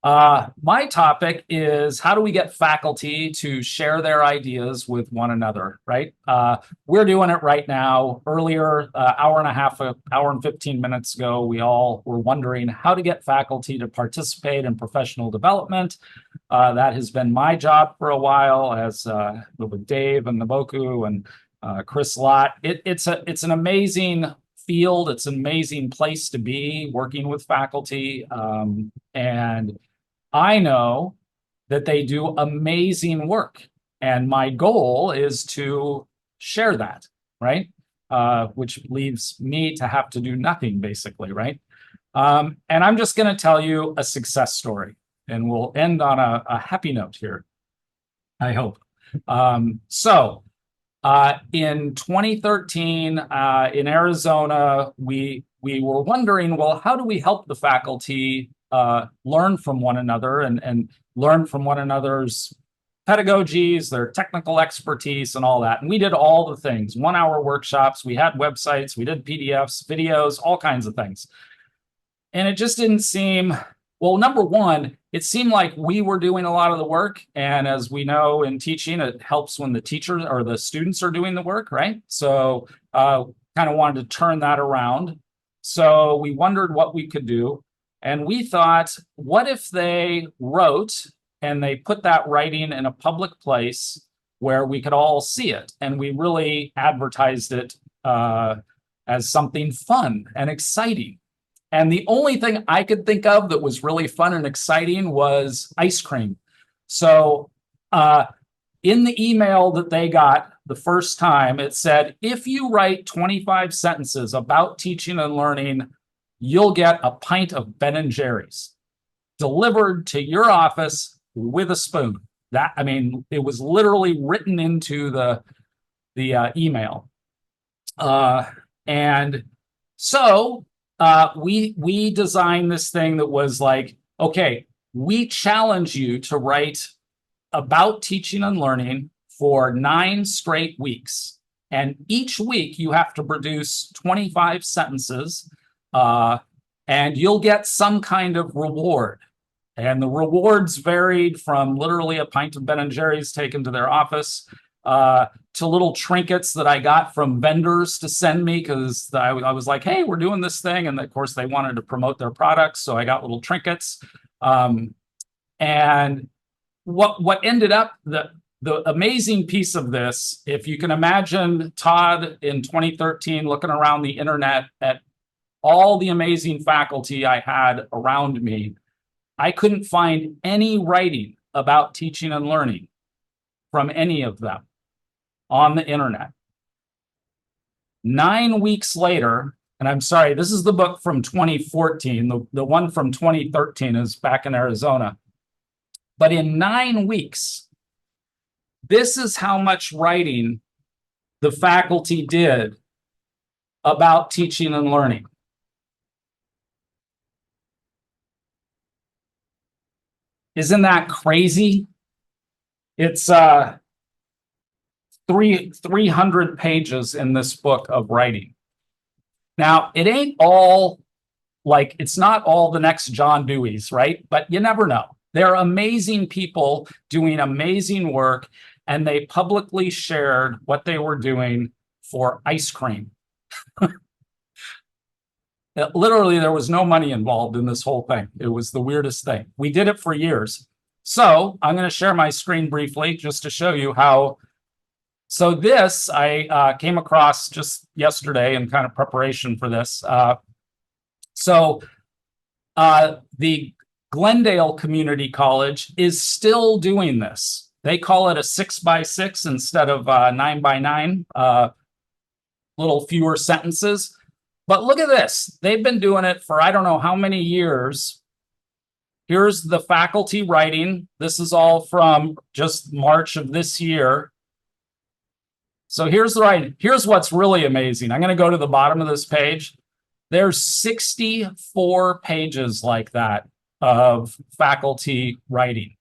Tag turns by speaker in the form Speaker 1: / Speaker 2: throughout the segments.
Speaker 1: My topic is how do we get faculty to share their ideas with one another, right? We're doing it right now. Earlier, hour and a half, hour and 15 minutes ago, we all were wondering how to get faculty to participate in professional development. That has been my job for a while, as with Dave and Naboku and Chris Lott. It's an amazing field. It's an amazing place to be working with faculty. And I know that they do amazing work. And my goal is to share that, right? Which leaves me to have to do nothing, basically, right? And I'm just going to tell you a success story, and we'll end on a happy note here, I hope. In 2013, in Arizona, we were wondering, well, how do we help the faculty learn from one another and learn from one another's pedagogies, their technical expertise, and all that. And we did all the things, 1 hour workshops, we had websites, we did PDFs, videos, all kinds of things. And it just didn't seem, well, number one, it seemed like we were doing a lot of the work. And as we know in teaching, it helps when the teachers or the students are doing the work, right? So kind of wanted to turn that around. So we wondered what we could do. And we thought, what if they wrote and they put that writing in a public place where we could all see it? And we really advertised it as something fun and exciting. And the only thing I could think of that was really fun and exciting was ice cream. So in the email that they got the first time, it said, if you write 25 sentences about teaching and learning, you'll get a pint of Ben & Jerry's delivered to your office with a spoon. That, I mean, it was literally written into the email. And so we designed this thing that was like, okay, we challenge you to write about teaching and learning for 9 straight weeks. And each week you have to produce 25 sentences, and you'll get some kind of reward. And the rewards varied from literally a pint of Ben & Jerry's taken to their office to little trinkets that I got from vendors to send me, because I was like, hey, we're doing this thing. And of course, they wanted to promote their products. So I got little trinkets. And what ended up, the amazing piece of this, if you can imagine Todd in 2013 looking around the internet at all the amazing faculty I had around me, I couldn't find any writing about teaching and learning from any of them on the internet. 9 weeks later, and I'm sorry, this is the book from 2014. The one from 2013 is back in Arizona. But in 9 weeks, this is how much writing the faculty did about teaching and learning. Isn't that crazy? It's 300 pages in this book of writing. Now, it ain't all like, it's not all the next John Dewey's, right? But you never know. They're amazing people doing amazing work, and they publicly shared what they were doing for ice cream. Literally, there was no money involved in this whole thing. It was the weirdest thing. We did it for years. So I'm going to share my screen briefly just to show you how. So this I came across just yesterday in kind of preparation for this. The Glendale Community College is still doing this. They call it a 6x6 instead of 9x9, little fewer sentences. But look at this. They've been doing it for I don't know how many years. Here's the faculty writing. This is all from just March of this year. So here's the writing. Here's what's really amazing. I'm going to go to the bottom of this page. There's 64 pages like that of faculty writing.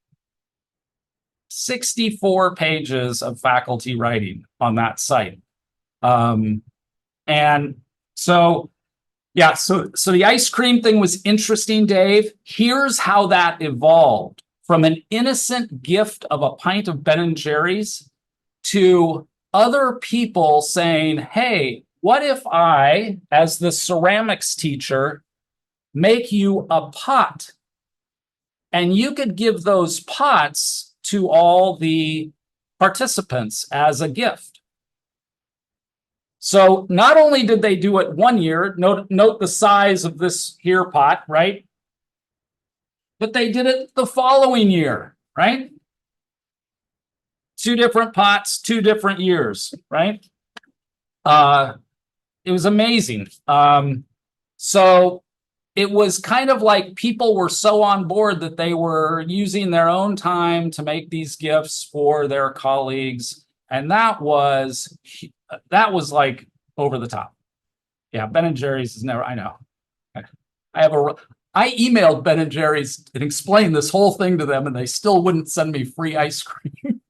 Speaker 1: 64 pages of faculty writing on that site. And so Yeah, so the ice cream thing was interesting, Dave. Here's how that evolved from an innocent gift of a pint of Ben and Jerry's to other people saying, hey, what if I, as the ceramics teacher, make you a pot? And you could give those pots to all the participants as a gift. So not only did they do it one year, note the size of this here pot, right? But they did it the following year, right? 2 different pots, 2 different years, right? It was amazing. So it was kind of like people were so on board that they were using their own time to make these gifts for their colleagues. And that was like over the top. Yeah, Ben and Jerry's is never, I know. I emailed Ben and Jerry's and explained this whole thing to them, and they still wouldn't send me free ice cream.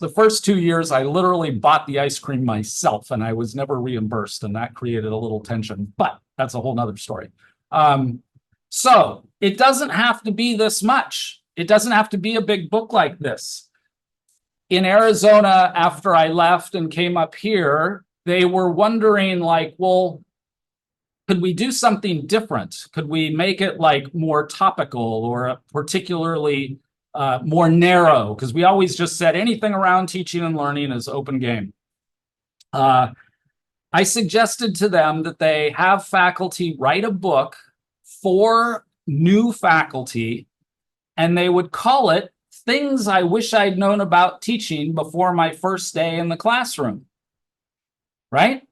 Speaker 1: The first 2 years, I literally bought the ice cream myself, and I was never reimbursed, and that created a little tension. But that's a whole nother story. So it doesn't have to be this much. It doesn't have to be a big book like this. In Arizona, after I left and came up here, they were wondering, like, well, could we do something different? Could we make it like more topical or particularly more narrow? Because we always just said anything around teaching and learning is open game. I suggested to them that they have faculty write a book for new faculty, and they would call it Things I Wish I'd Known About Teaching Before My First Day in the Classroom. Right?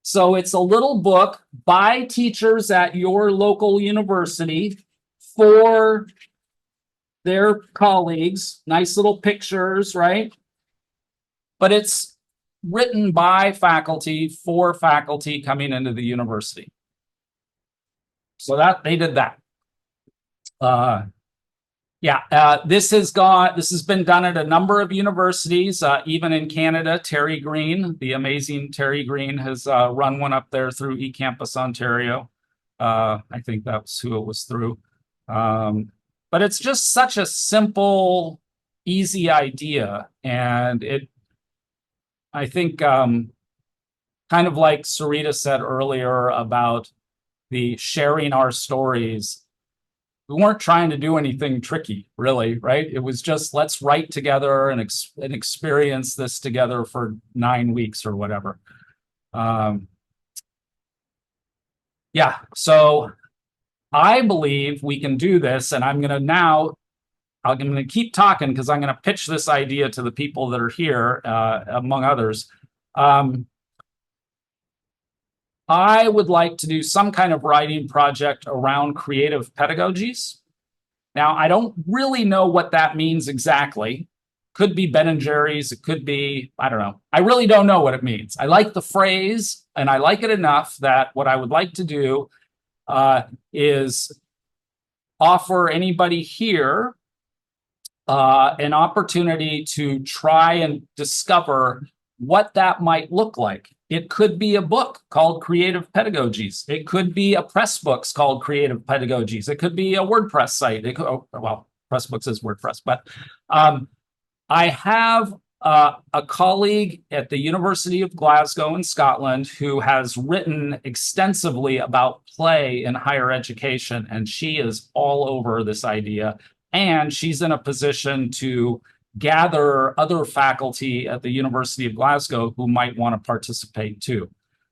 Speaker 1: So it's a little book by teachers at your local university for their colleagues. Nice little pictures, right? But it's written by faculty for faculty coming into the university. So that they did that. This has been done at a number of universities, even in Canada. Terry Green, the amazing Terry Green, has run one up there through eCampus Ontario. I think that's who it was through. But it's just such a simple, easy idea. And I think, kind of like Sarita said earlier about the sharing our stories, we weren't trying to do anything tricky, really, right? It was just, let's write together and experience this together for 9 weeks or whatever. So I believe we can do this, and I'm going to keep talking because I'm going to pitch this idea to the people that are here, among others. I would like to do some kind of writing project around creative pedagogies. Now, I don't really know what that means exactly. Could be Ben and Jerry's. It could be, I don't know. I really don't know what it means. I like the phrase, and I like it enough that what I would like to do is offer anybody here an opportunity to try and discover what that might look like. It could be a book called Creative Pedagogies. It could be a Pressbooks called Creative Pedagogies. It could be a WordPress site. Pressbooks is WordPress, but I have a colleague at the University of Glasgow in Scotland who has written extensively about play in higher education, and she is all over this idea. And she's in a position to gather other faculty at the University of Glasgow who might want to participate too.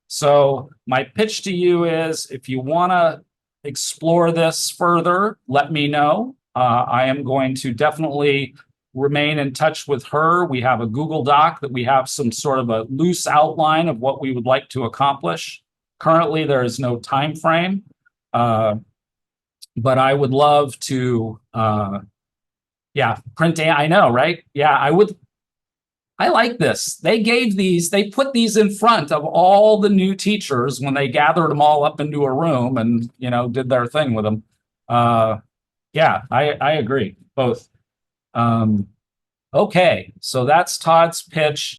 Speaker 1: So my pitch to you is, if you want to explore this further, let me know. I am going to definitely remain in touch with her. We have a Google Doc that we have some sort of a loose outline of what we would like to accomplish. Currently, there is no time frame, but I would love to print. I know, right? Yeah, I would. I like this. They put these in front of all the new teachers when they gathered them all up into a room and, did their thing with them. I agree, both. Okay, so that's Todd's pitch.